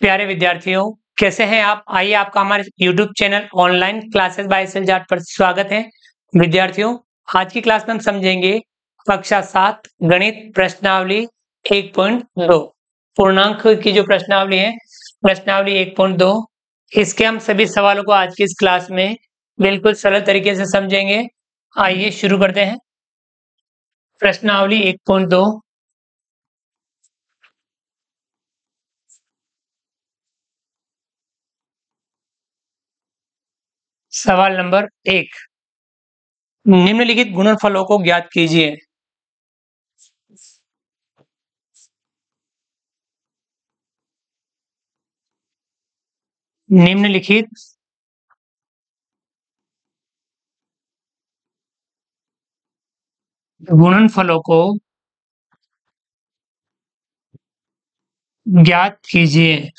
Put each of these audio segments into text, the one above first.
प्यारे विद्यार्थियों, कैसे हैं आप? आइए आपका हमारे YouTube channel online classes by SL Jat पर स्वागत है। विद्यार्थियों, आज की क्लास में हम समझेंगे कक्षा 7 गणित प्रश्नावली 1.2 पूर्णांक की जो प्रश्नावली है, प्रश्नावली 1.2। इसके हम सभी सवालों को आज की इस क्लास में बिल्कुल सरल तरीके से समझेंगे। आइए शुरू करते हैं। प्रश्नावली 1.2। सवाल नंबर 1, निम्नलिखित गुणनफलों को ज्ञात कीजिए। निम्नलिखित गुणनफलों को ज्ञात कीजिए।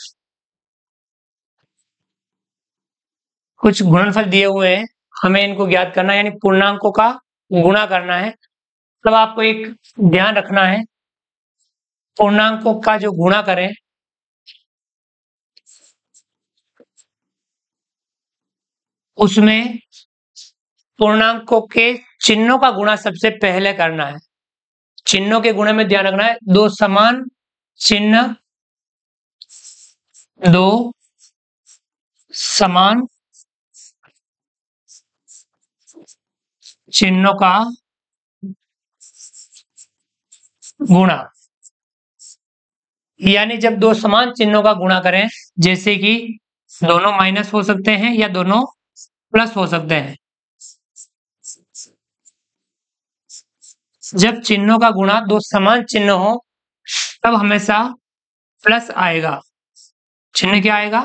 कुछ गुणनफल दिए हुए हैं, हमें इनको ज्ञात करना है, यानी पूर्णांकों का गुणा करना है। मतलब आपको एक ध्यान रखना है, पूर्णांकों का जो गुणा करें उसमें पूर्णांकों के चिन्हों का गुणा सबसे पहले करना है। चिन्हों के गुणे में ध्यान रखना है, दो समान चिन्ह, दो समान चिन्हों का गुणा, यानी जब दो समान चिन्हों का गुणा करें, जैसे कि दोनों माइनस हो सकते हैं या दोनों प्लस हो सकते हैं। जब चिन्हों का गुणा दो समान चिन्ह हो तब हमेशा प्लस आएगा। चिन्ह क्या आएगा?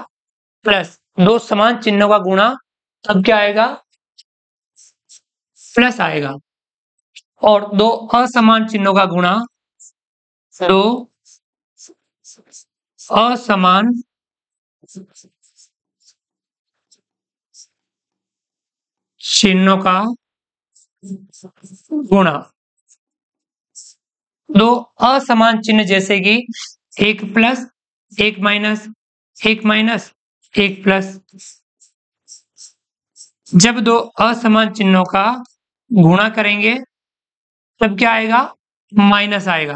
प्लस। दो समान चिन्हों का गुणा तब क्या आएगा? प्लस आएगा। और दो असमान चिन्हों का गुणा, दो असमान चिन्हों का गुणा, दो असमान चिन्ह जैसे कि एक प्लस एक माइनस, एक माइनस एक प्लस। जब दो असमान चिन्हों का गुणा करेंगे तब क्या आएगा? माइनस आएगा।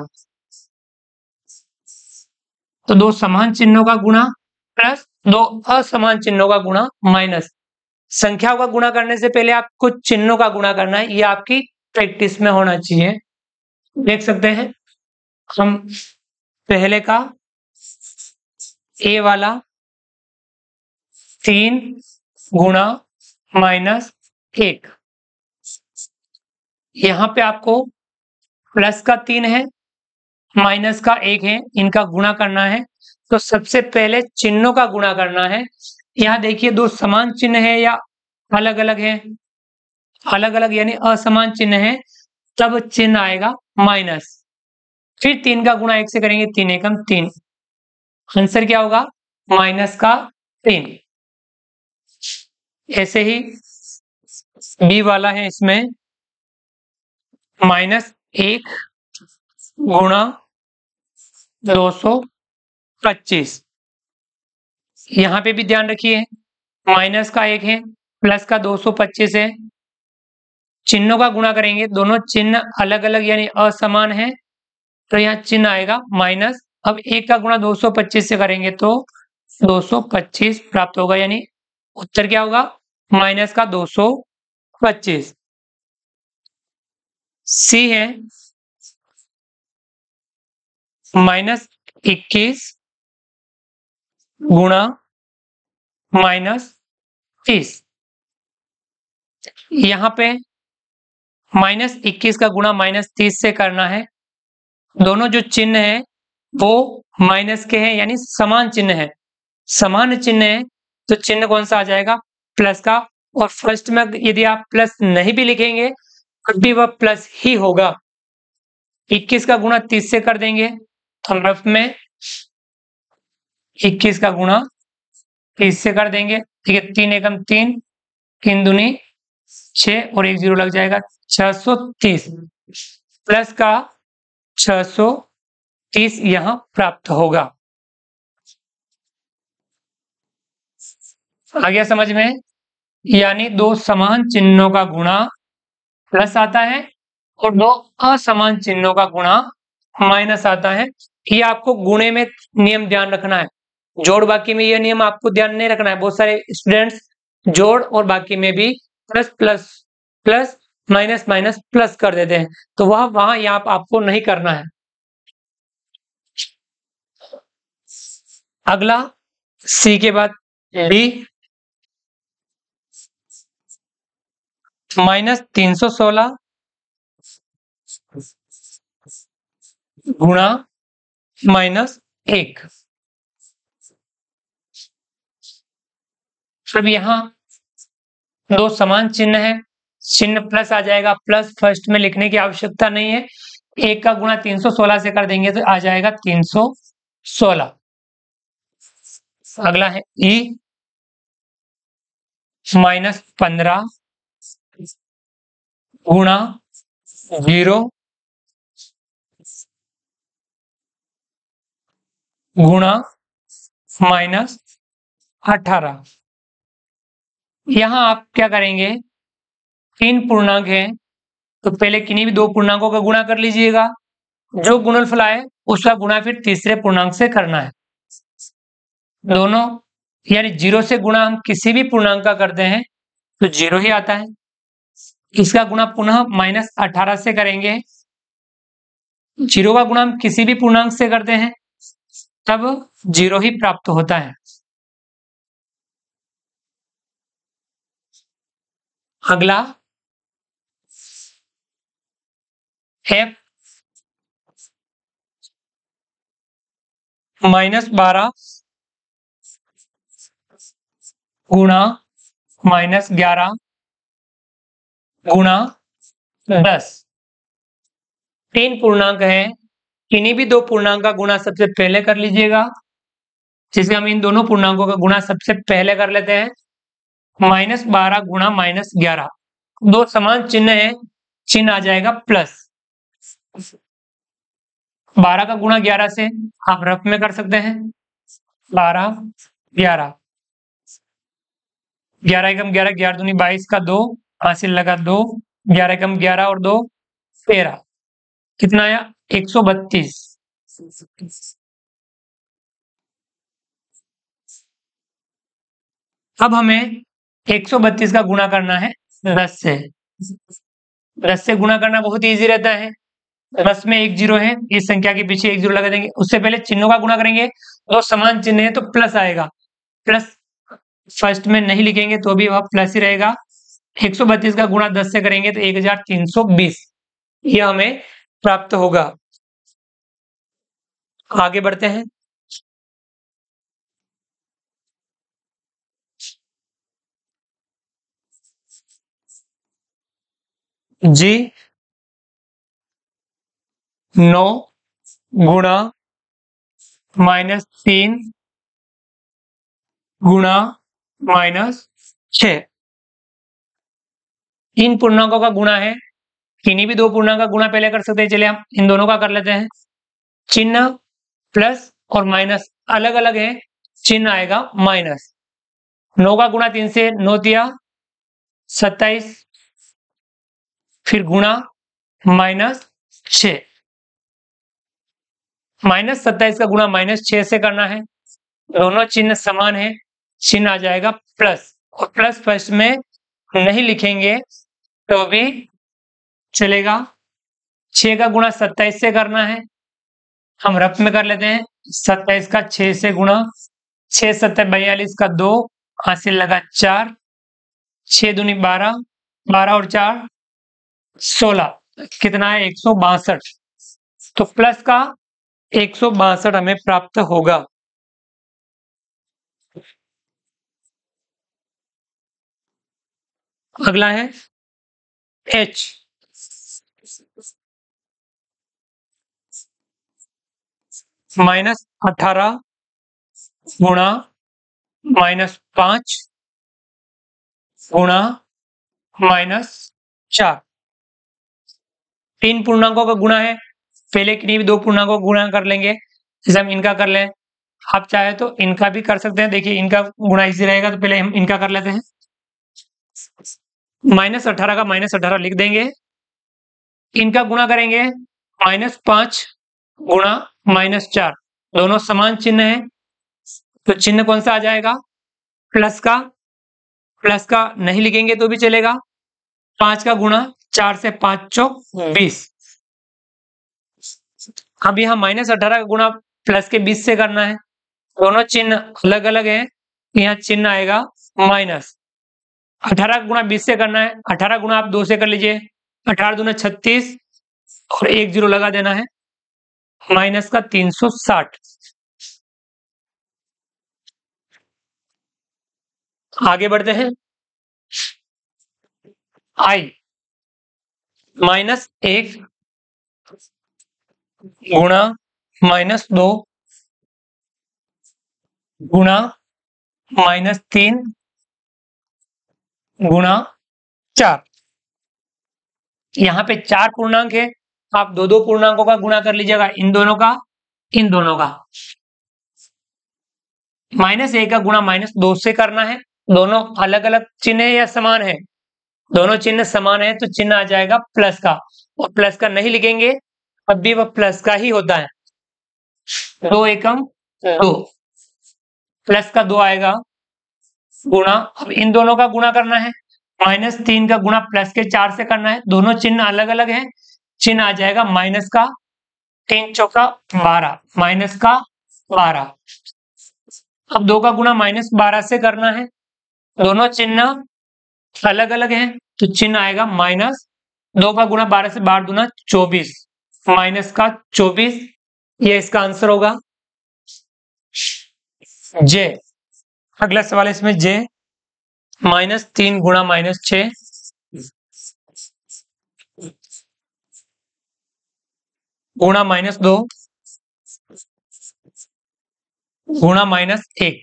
तो दो समान चिन्हों का गुणा प्लस दो असमान चिन्हों का गुणा माइनस। संख्याओं का गुणा करने से पहले आपको चिन्हों का गुणा करना है, ये आपकी प्रैक्टिस में होना चाहिए। देख सकते हैं हम पहले का ए वाला 3 गुणा माइनस 1, यहां पे आपको प्लस का 3 है, माइनस का 1 है, इनका गुणा करना है। तो सबसे पहले चिन्हों का गुणा करना है। यहां देखिए दो समान चिन्ह है या अलग अलग है? अलग अलग यानी असमान चिन्ह है, तब चिन्ह आएगा माइनस। फिर 3 का गुणा 1 से करेंगे, 3 एकम 3, आंसर क्या होगा? माइनस का 3। ऐसे ही बी वाला है, इसमें माइनस 1 गुणा 225। यहां पे भी ध्यान रखिए, माइनस का 1 है, प्लस का 225 है। चिन्हों का गुणा करेंगे, दोनों चिन्ह अलग अलग यानी असमान है, तो यहाँ चिन्ह आएगा माइनस। अब 1 का गुणा 225 से करेंगे तो 225 प्राप्त होगा, यानी उत्तर क्या होगा? माइनस का 225। सी है माइनस 21 गुणा माइनस 30। यहां पे माइनस 21 का गुणा माइनस 30 से करना है। दोनों जो चिन्ह है वो माइनस के हैं, यानी समान चिन्ह है। समान चिन्ह है तो चिन्ह कौन सा आ जाएगा? प्लस का। और फर्स्ट में यदि आप प्लस नहीं भी लिखेंगे तब भी वह प्लस ही होगा। 21 का गुणा 30 से कर देंगे, हम रफ में 21 का गुणा 30 से कर देंगे। ठीक है, 3 एकम 3, 3 दूनी 6 और 1 0 लग जाएगा, 630 प्लस का 630 यहां प्राप्त होगा। आ गया समझ में? यानी दो समान चिन्हों का गुणा प्लस आता है और दो असमान चिन्हों का गुणा माइनस आता है। ये आपको गुणे में नियम ध्यान रखना है, जोड़ बाकी में ये नियम आपको ध्यान नहीं रखना है। बहुत सारे स्टूडेंट्स जोड़ और बाकी में भी plus plus plus minus minus plus कर देते हैं, तो वह वहां यहाँ आपको नहीं करना है। अगला सी के बाद डी, -316 गुणा -1। अब यहां दो समान चिन्ह है, चिन्ह प्लस आ जाएगा, प्लस फर्स्ट में लिखने की आवश्यकता नहीं है। 1 का गुणा 316 से कर देंगे तो आ जाएगा 316। अगला है ई, -15 गुणा 0 गुणा -18। यहां आप क्या करेंगे, तीन पूर्णांक हैं तो पहले किन्हीं भी दो पूर्णांकों का गुणा कर लीजिएगा, जो गुणनफल आए उसका गुणा फिर तीसरे पूर्णांक से करना है। दोनों यानी 0 से गुणा हम किसी भी पूर्णांक का करते हैं तो 0 ही आता है। इसका गुणा पुनः -18 से करेंगे, 0 का गुणा हम किसी भी पूर्णांक से करते हैं तब 0 ही प्राप्त होता है। अगला f, -12 गुणा -11 गुणा 10। तीन पूर्णांक है, किन्हीं भी दो पूर्णांक का गुणा सबसे पहले कर लीजिएगा। जिसे हम इन दोनों पूर्णांकों का गुणा सबसे पहले कर लेते हैं, -12 गुणा -11। दो समान चिन्ह है, चिन्ह आ जाएगा प्लस। 12 का गुणा 11 से आप रफ में कर सकते हैं, 12 11, 11 एकम 11, 11 दूनी 22 का 2, हासिल लगा 2, 11 एकम 11 और 2 13, कितना आया 132। अब हमें 132 का गुणा करना है 10 से। 10 से गुणा करना बहुत इजी रहता है, 10 में एक जीरो है, इस संख्या के पीछे एक जीरो लगा देंगे। उससे पहले चिन्हों का गुणा करेंगे, दो समान चिन्ह है तो प्लस आएगा, प्लस फर्स्ट में नहीं लिखेंगे तो भी वह प्लस ही रहेगा। 132 का गुणा 10 से करेंगे तो 1320 यह हमें प्राप्त होगा। आगे बढ़ते हैं। जी 9 गुणा -3 गुणा -6। इन पूर्णांकों का गुणा है, किन्हीं भी दो पूर्णांक का गुणा पहले कर सकते हैं। चलिए हम इन दोनों का कर लेते हैं। चिन्ह प्लस और माइनस अलग अलग है, चिन्ह आएगा माइनस। 9 का गुणा 3 से 9 दिया 27, फिर गुणा -6, -27 का गुणा -6 से करना है। दोनों चिन्ह समान है, चिन्ह आ जाएगा प्लस, और प्लस फर्स्ट में नहीं लिखेंगे तो भी चलेगा। 6 का गुणा 27 से करना है, हम रफ में कर लेते हैं। 27 का 6 से गुणा, 6 7 42 का 2, हासिल लगा 4, 6 दूनी 12, 12 और 4 16, कितना है 162। तो प्लस का 162 हमें प्राप्त होगा। अगला है H, -18 गुणा -5 गुणा -4। तीन पूर्णांकों का गुणा है, पहले किन्हीं भी दो पूर्णांकों का गुणा कर लेंगे। जैसे हम इनका कर लें, आप चाहे तो इनका भी कर सकते हैं। देखिए इनका गुणा इजी रहेगा तो पहले हम इनका कर लेते हैं। -18 का -18 लिख देंगे। इनका गुणा करेंगे, -5 गुणा -4, दोनों समान चिन्ह है तो चिन्ह कौन सा आ जाएगा? प्लस का। प्लस का नहीं लिखेंगे तो भी चलेगा। 5 का गुणा 4 से 5 चौक 20। अब यहाँ -18 का गुणा प्लस के 20 से करना है। दोनों चिन्ह अलग अलग हैं, यहाँ चिन्ह आएगा माइनस। 18 गुणा 20 से करना है, 18 गुणा आप 2 से कर लीजिए, 18 दूना 36 और 1 जीरो लगा देना है, माइनस का 360। आगे बढ़ते हैं। I -1 गुणा -2 गुणा -3 गुणा 4। यहाँ पे 4 पूर्णांक है, आप दो दो पूर्णांकों का गुणा कर लीजिएगा, इन दोनों का, इन दोनों का। -1 का गुणा -2 से करना है। दोनों अलग अलग चिन्ह है या समान है? दोनों चिन्ह समान है तो चिन्ह आ जाएगा प्लस का, और प्लस का नहीं लिखेंगे अब भी वह प्लस का ही होता है। 2 एकम 2, प्लस का 2 आएगा गुणा। अब इन दोनों का गुणा करना है, -3 का गुणा प्लस के 4 से करना है। दोनों चिन्ह अलग अलग हैं, चिन्ह आ जाएगा माइनस का। 3 चौका 12, माइनस का 12। अब 2 का गुणा -12 से करना है। दोनों चिन्ह अलग अलग हैं तो चिन्ह आएगा माइनस। 2 का गुणा 12 से, 12 दूना 24, माइनस का 24। ये इसका आंसर होगा जे। अगला सवाल इसमें जे, -3 गुणा -6 गुणा -2 गुणा -1।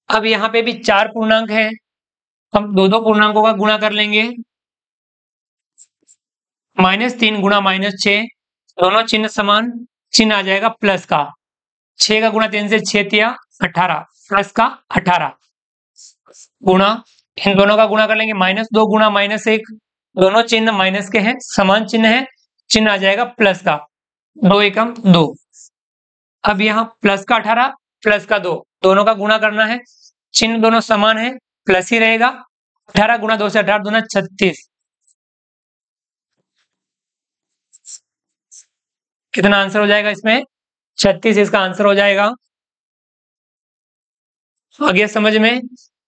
अब यहाँ पे भी 4 पूर्णांक है, हम दो दो पूर्णांकों का गुणा कर लेंगे। -3 गुणा -6, दोनों चिन्ह समान, चिन्ह आ जाएगा प्लस का। 6 का गुणा 3 से 6 तिया 18, प्लस का 18 गुणा, इन दोनों का गुणा कर लेंगे, -2 गुणा -1, दोनों चिन्ह माइनस के हैं, समान चिन्ह है, चिन्ह आ जाएगा प्लस का। 2 एकम 2। अब यहाँ प्लस का 18 प्लस का 2, दोनों का गुणा करना है, चिन्ह दोनों समान है, प्लस ही रहेगा। 18 गुणा 2 से 18 दूना 36। कितना आंसर हो जाएगा इसमें? 36 इसका आंसर हो जाएगा। आगे समझ में।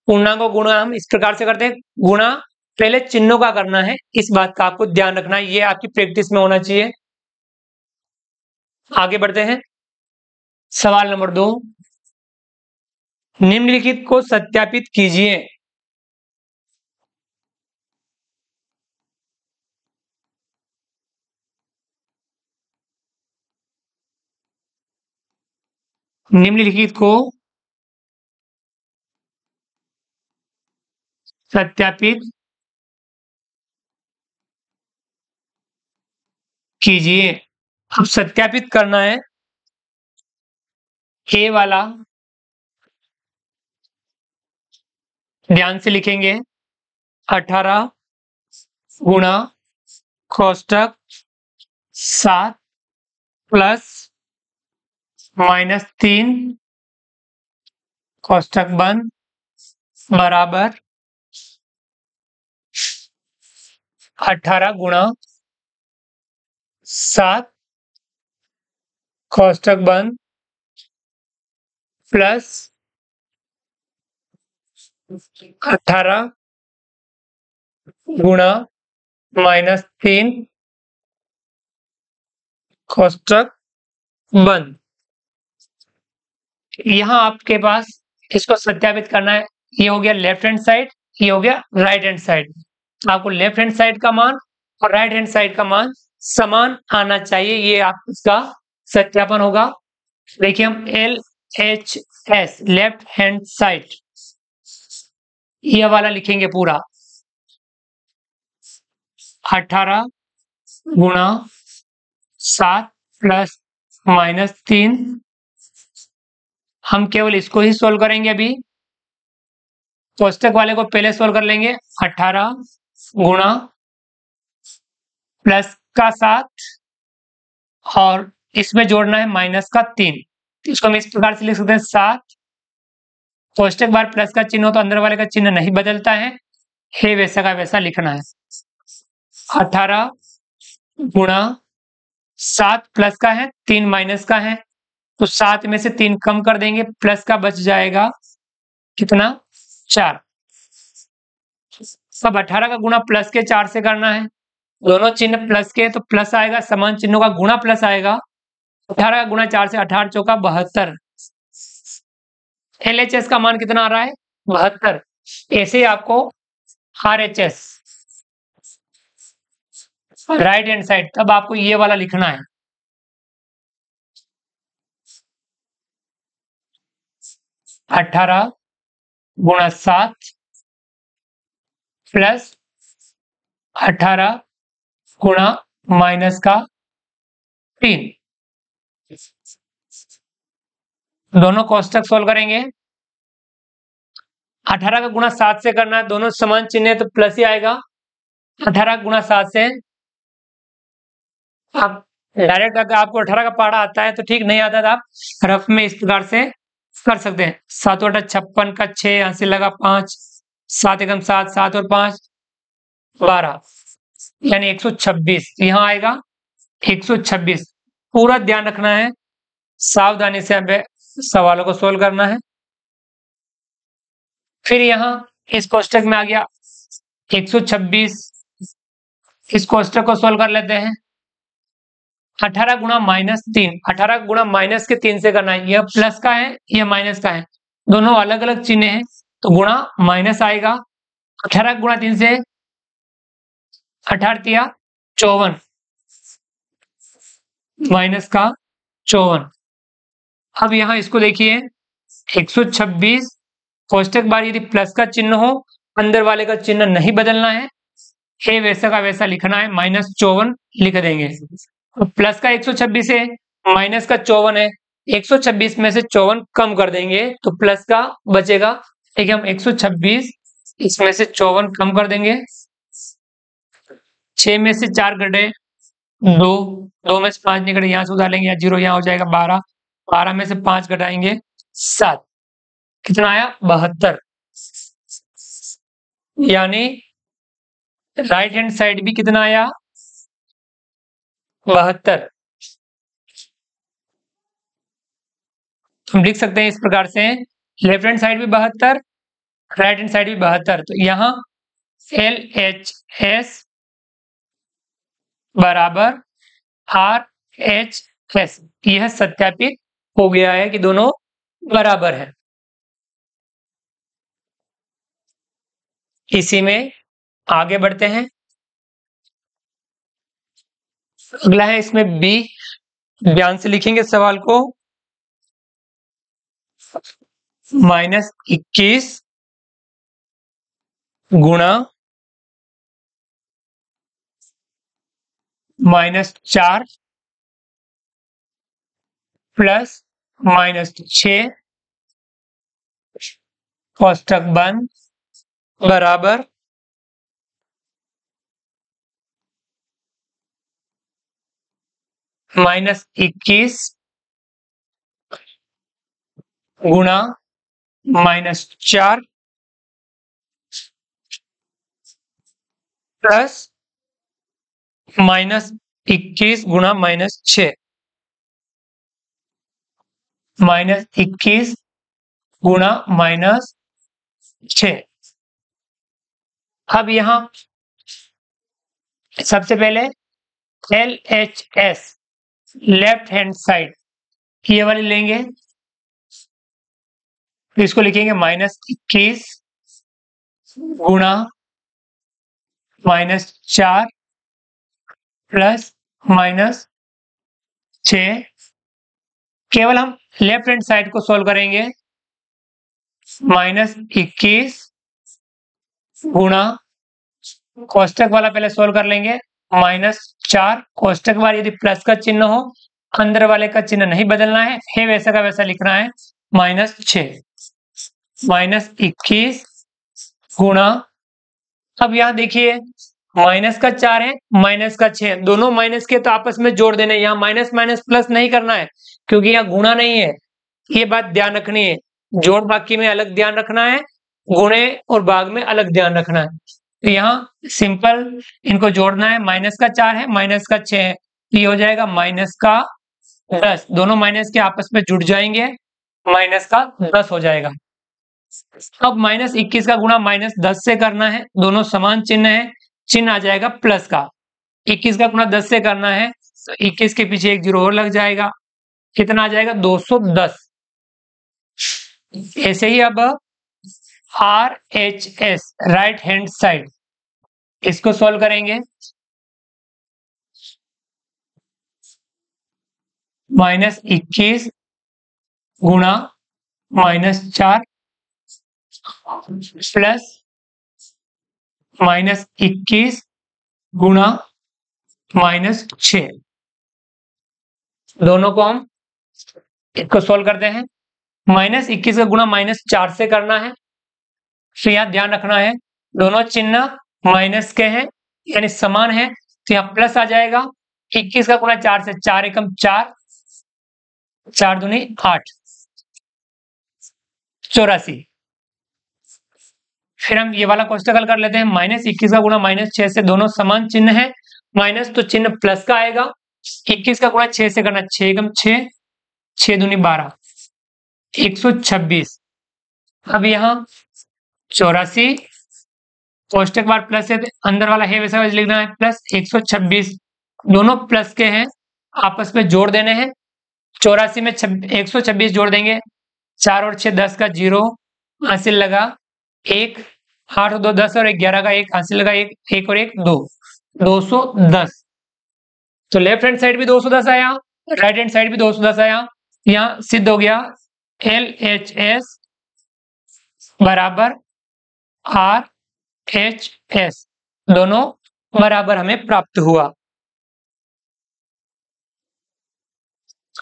पूर्णांकों गुणा हम इस प्रकार से करते हैं, गुणा पहले चिन्हों का करना है, इस बात का आपको ध्यान रखना है, ये आपकी प्रैक्टिस में होना चाहिए। आगे बढ़ते हैं। सवाल नंबर 2, निम्नलिखित को सत्यापित कीजिए। निम्नलिखित को सत्यापित कीजिए। अब सत्यापित करना है, ए वाला ध्यान से लिखेंगे, 18 गुणा कोष्टक 7 प्लस -3 कोष्टक बंद बराबर 18 गुणा 7 कोष्टक बंद प्लस 18 गुणा -3 कोष्टक बंद। यहां आपके पास इसको सत्यापित करना है, ये हो गया लेफ्ट हैंड साइड, ये हो गया राइट हैंड साइड। आपको लेफ्ट हैंड साइड का मान और राइट हैंड साइड का मान समान आना चाहिए, ये आपका सत्यापन होगा। देखिए हम LHS लेफ्ट हैंड साइड ये वाला लिखेंगे पूरा, 18 गुणा 7 प्लस -3। हम केवल इसको ही सोल्व करेंगे अभी। कोष्टक वाले को पहले सोल्व कर लेंगे। 18 गुणा प्लस का 7 और इसमें जोड़ना है -3। इसको हम इस प्रकार से लिख सकते हैं 7 कोष्टक बार प्लस का चिन्ह हो तो अंदर वाले का चिन्ह नहीं बदलता है, हे वैसा का वैसा लिखना है। 18 गुणा 7 प्लस का है, 3 माइनस का है, तो 7 में से 3 कम कर देंगे, प्लस का बच जाएगा कितना 4। सब 18 का गुणा प्लस के 4 से करना है। दोनों चिन्ह प्लस के तो प्लस आएगा, समान चिन्हों का गुणा प्लस आएगा। 18 का गुणा 4 से 18 चौका 72। LHS का मान कितना आ रहा है 72। ऐसे ही आपको RHS राइट हैंड साइड, तब आपको ये वाला लिखना है। 18 गुणा 7 प्लस 18 गुणा माइनस का 3। दोनों कोष्टक सोल्व करेंगे। 18 का गुणा 7 से करना है, दोनों समान चिन्ह है तो प्लस ही आएगा। 18 गुणा 7 से आप डायरेक्ट, अगर आपको 18 का पहाड़ा आता है तो ठीक, नहीं आता तो आप रफ में इस प्रकार से कर सकते हैं। 7 × 8 56 का 6, यहां से लगा 5, 7 एकम 7, 7 और 5 12, यानी 126 यहां आएगा 126। पूरा ध्यान रखना है, सावधानी से हमें सवालों को सोल्व करना है। फिर यहां इस कोष्टक में आ गया 126, इस कोष्टक को सोल्व कर लेते हैं। 18 गुणा -3, 18 गुणा माइनस के 3 से करना है। यह प्लस का है, यह माइनस का है, दोनों अलग अलग चिन्ह हैं तो गुणा माइनस आएगा। 18 गुणा 3 से 18 तिया 54, माइनस का 54। अब यहां इसको देखिए 126 कोष्टक बार यदि प्लस का चिन्ह हो, अंदर वाले का चिन्ह नहीं बदलना है, हे वैसा का वैसा लिखना है, -54 लिख देंगे। प्लस का 126 है, माइनस का 54 है, 126 में से 54 कम कर देंगे तो प्लस का बचेगा। ठीक है, हम 126 इसमें से 54 कम कर देंगे। 6 में से 4 घटे 2, 2 में से 5 निकले, यहां से उतार लेंगे, या 0 यहां हो जाएगा 12, 12 में से 5 घटाएंगे 7, कितना आया 72। यानी राइट हैंड साइड भी कितना आया 72। हम लिख सकते हैं इस प्रकार से, लेफ्ट हैंड साइड भी 72, राइट हैंड साइड भी 72, तो यहां LHS बराबर RHS, यह सत्यापित हो गया है कि दोनों बराबर है। इसी में आगे बढ़ते हैं। अगला है इसमें B, ध्यान से लिखेंगे सवाल को। -21 गुणा -4 प्लस -6 कोष्टक बंद बराबर -21 गुणा -4 प्लस -21 गुणा -6, -21 गुणा -6। अब यहां सबसे पहले LHS लेफ्ट हैंड साइड ये वाली लेंगे, तो इसको लिखेंगे -21 गुणा -4 प्लस -6। केवल हम लेफ्ट हैंड साइड को सोल्व करेंगे। -21 गुणा, कोष्टक वाला पहले सोल्व कर लेंगे, -4 कोष्टक वाला यदि प्लस का चिन्ह हो अंदर वाले का चिन्ह नहीं बदलना है वैसा का वैसा लिखना है। -6 -21 गुणा, अब यहाँ देखिए माइनस का 4 है, माइनस का 6, दोनों माइनस के तो आपस में जोड़ देने, यहाँ माइनस माइनस प्लस नहीं करना है क्योंकि यहाँ गुणा नहीं है, ये बात ध्यान रखनी है। जोड़ बाकी में अलग ध्यान रखना है, गुणे और भाग में अलग ध्यान रखना है। तो यहाँ सिंपल इनको जोड़ना है, माइनस का 4 है, माइनस का 6 है, ये हो जाएगा -10, दोनों माइनस के आपस में जुड़ जाएंगे, -10 हो जाएगा। अब -21 का गुणा -10 से करना है, दोनों समान चिन्ह है, चिन्ह आ जाएगा प्लस का। 21 का गुणा 10 से करना है तो 21 के पीछे एक जीरो और लग जाएगा, कितना आ जाएगा 210। ऐसे ही अब RHS राइट हैंड साइड, इसको सॉल्व करेंगे। -21 गुणा -4 प्लस -21 गुणा -6, दोनों को हम इसको सोल्व करते हैं। -21 का गुणा -4 से करना है, तो यहाँ ध्यान रखना है दोनों चिन्ह माइनस के हैं यानी समान है, तो यहाँ प्लस आ जाएगा। 21 का गुणा 4 से, 4 एकम 4, 4 दूनी 8, 84। फिर हम ये वाला कोष्टक हल कर लेते हैं। -21 का गुणा -6 से, दोनों समान चिन्ह है, माइनस तो चिन्ह प्लस का आएगा। 21 का गुणा 6 से करना, 6 एकम 6, 6 दूनी 12, 126। अब यहाँ 84 कोष्टक बार प्लस है, अंदर वाला है वैसा लिखना है, प्लस 126, दोनों प्लस के हैं, आपस में जोड़ देने हैं। 84 में 126 जोड़ देंगे, 4 और 6 10 का 0, हासिल लगा 1, 8 और 2 10 और 11 का 1, हासिल लगा 1, 1 और 1 2, 210। तो लेफ्ट हैंड साइड भी 210 आया, राइट हैंड साइड भी 210 आया। यहाँ सिद्ध हो गया LHS बराबर RHS, दोनों बराबर हमें प्राप्त हुआ।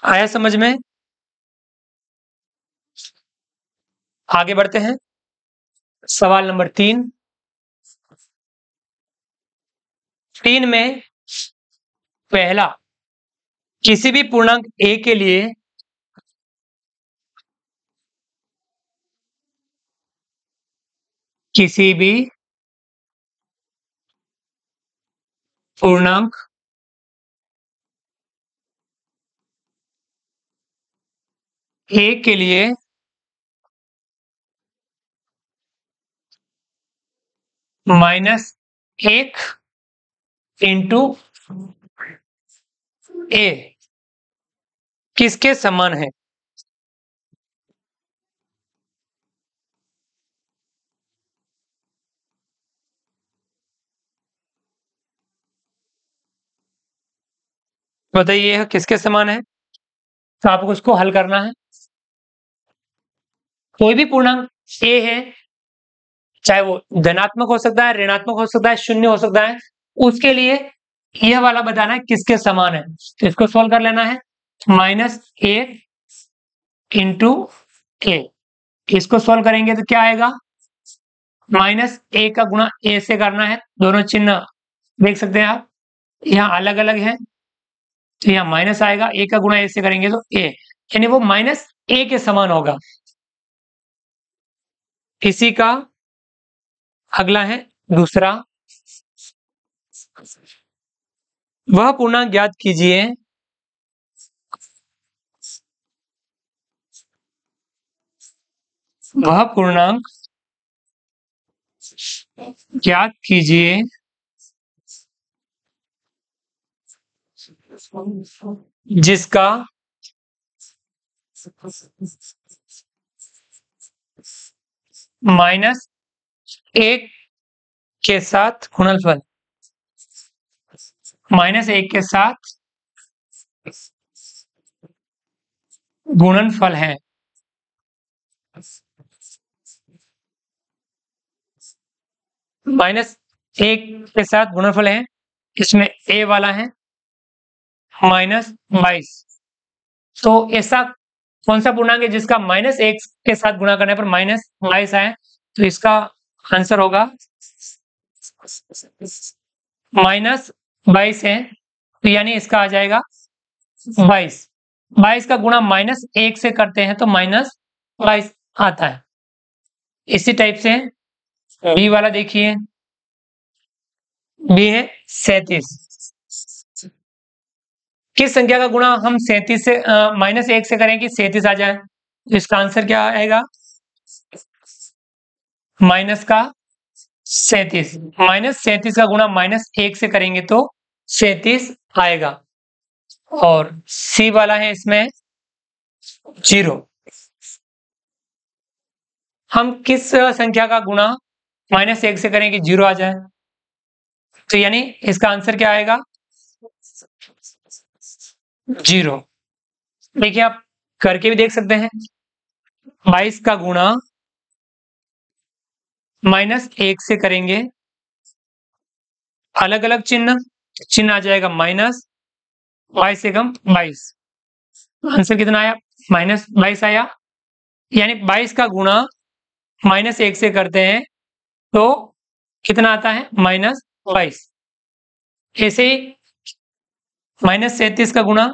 आया समझ में? आगे बढ़ते हैं। सवाल नंबर 3। 3 में पहला, किसी भी पूर्णांक a के लिए किसी भी पूर्णांक a के लिए -1 इंटू a किसके समान है? बताइए यह किसके समान है? तो आपको उसको हल करना है। कोई भी पूर्णांक a है, चाहे वो धनात्मक हो सकता है, ऋणात्मक हो सकता है, शून्य हो सकता है, उसके लिए यह वाला बताना है किसके समान है। तो इसको सोल्व कर लेना है, -1 इंटू a, इसको सोल्व करेंगे तो क्या आएगा, -a का गुणा a से करना है, दोनों चिन्ह देख सकते हैं आप यहाँ अलग अलग है, तो यहाँ माइनस आएगा, a का गुणा a से करेंगे तो a, यानी वो -a के समान होगा। इसी का अगला है दूसरा, वह पूर्णांक ज्ञात कीजिए वह पूर्णांक ज्ञात कीजिए जिसका -1 के साथ गुणनफल, -1 के साथ गुणनफल है। -1 के साथ गुणनफल है, इसमें a वाला है -22, तो ऐसा कौन सा पूर्णांक है जिसका -1 के साथ गुणा करने पर -22 आए? तो इसका आंसर होगा -22 है, तो यानी इसका आ जाएगा 22। 22 का गुणा -1 से करते हैं तो -22 आता है। इसी टाइप से बी वाला देखिए, बी है 37। किस संख्या का गुणा हम 37 से -1 से करें कि 37 आ जाए? तो इसका आंसर क्या आएगा? माइनस का 37। -37 का गुणा -1 से करेंगे तो 37 आएगा। और सी वाला है इसमें 0। हम किस संख्या का गुणा -1 से करें कि 0 आ जाए? तो यानी इसका आंसर क्या आएगा? 0। देखिए आप करके भी देख सकते हैं। 22 का गुणा -1 से करेंगे, अलग अलग चिन्ह आ जाएगा -22 एकम 22। आंसर कितना आया? -22 आया। यानी 22 का गुणा -1 से करते हैं तो कितना आता है? -22। ऐसे ही -37 का गुणा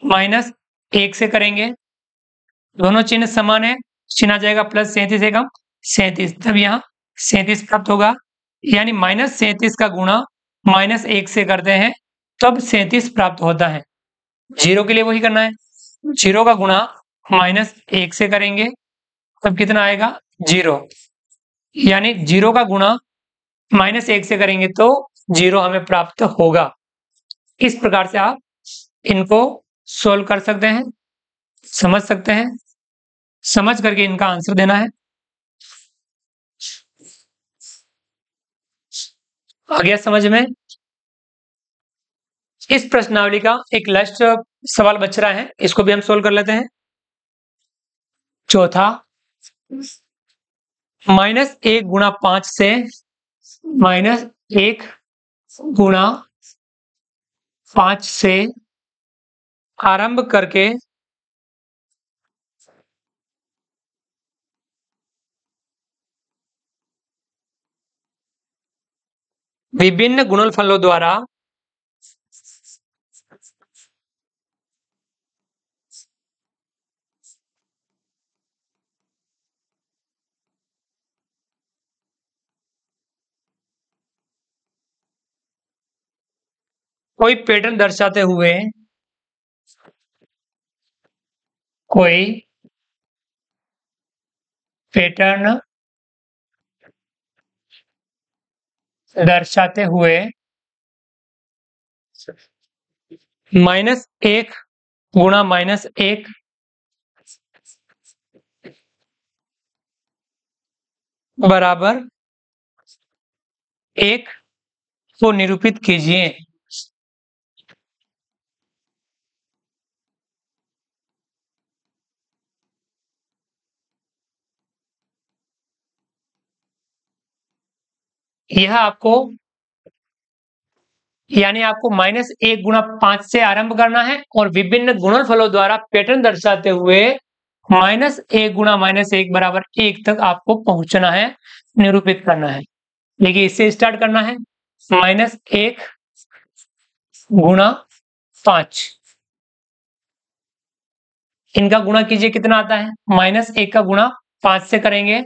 -1 से करेंगे, दोनों चिन्ह समान है, चिन्ह आ जाएगा +37 एकम 37, तब यहाँ 37 प्राप्त होगा। यानी -37 का गुणा -1 से करते हैं तब 37 प्राप्त होता है। 0 के लिए वही करना है, 0 का गुणा -1 से करेंगे तब कितना आएगा? 0। यानी 0 का गुणा -1 से करेंगे तो 0 हमें प्राप्त होगा। इस प्रकार से आप इनको सोल्व कर सकते हैं, समझ सकते हैं, समझ करके इनका आंसर देना है। आ गया समझ में? इस प्रश्नावली का एक लास्ट सवाल बच रहा है, इसको भी हम सोल्व कर लेते हैं। चौथा, -1 गुणा 5 से -1 गुणा 5 से आरंभ करके विभिन्न गुणनफलों द्वारा कोई पैटर्न दर्शाते हुए कोई पैटर्न दर्शाते हुए -1 गुणा -1 बराबर 1 को निरूपित कीजिए। यह आपको यानी आपको -1 गुणा 5 से आरंभ करना है और विभिन्न गुणनफलों द्वारा पैटर्न दर्शाते हुए -1 गुणा -1 बराबर 1 तक आपको पहुंचना है, निरूपित करना है। देखिए इससे स्टार्ट करना है, -1 गुणा 5, इनका गुणा कीजिए, कितना आता है? -1 का गुणा 5 से करेंगे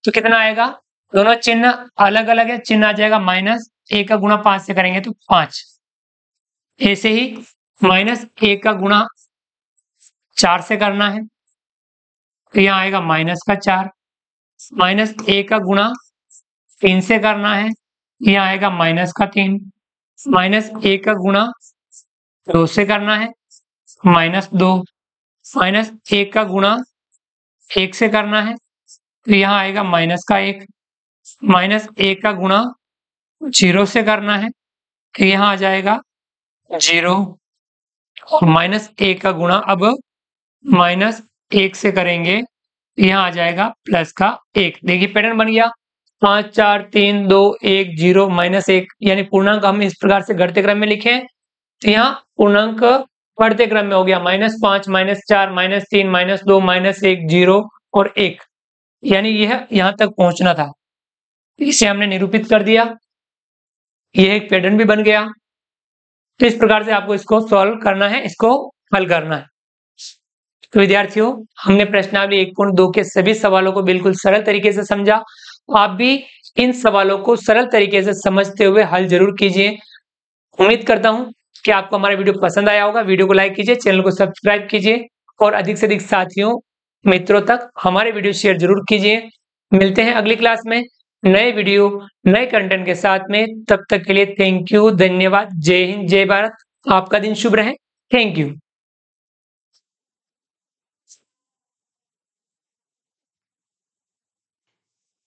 तो कितना आएगा? दोनों चिन्ह अलग अलग है, चिन्ह आ जाएगा -1 का गुणा 5 से करेंगे तो 5। ऐसे ही -1 का गुणा 4 से करना है तो यहाँ आएगा -4। -1 का गुणा 3 से करना है, यहाँ आएगा -3। -1 का गुणा 2 से करना है, -2। -1 का गुणा 1 से करना है तो यहाँ आएगा -1। -1 का गुणा 0 से करना है तो यहाँ आ जाएगा 0। और -1 का गुणा अब -1 से करेंगे यहाँ आ जाएगा +1। देखिए पैटर्न बन गया, 5 4 3 2 1 0 -1, यानी पूर्णांक हम इस प्रकार से घटते क्रम में लिखें तो यहाँ पूर्णांक बढ़ते क्रम में हो गया, -5, -4, -3, -2, -1, 0 और 1, यानी यह यहाँ तक पहुंचना था। इसे हमने निरूपित कर दिया, यह एक पैटर्न भी बन गया। तो इस प्रकार से आपको इसको सॉल्व करना है, इसको हल करना है। तो विद्यार्थियों, हमने प्रश्नावली 1.2 के सभी सवालों को बिल्कुल सरल तरीके से समझा। आप भी इन सवालों को सरल तरीके से समझते हुए हल जरूर कीजिए। उम्मीद करता हूं कि आपको हमारा वीडियो पसंद आया होगा। वीडियो को लाइक कीजिए, चैनल को सब्सक्राइब कीजिए और अधिक से अधिक साथियों, मित्रों तक हमारे वीडियो शेयर जरूर कीजिए। मिलते हैं अगली क्लास में नए वीडियो, नए कंटेंट के साथ में। तब तक के लिए थैंक यू, धन्यवाद, जय हिंद, जय भारत। आपका दिन शुभ रहे। Thank you.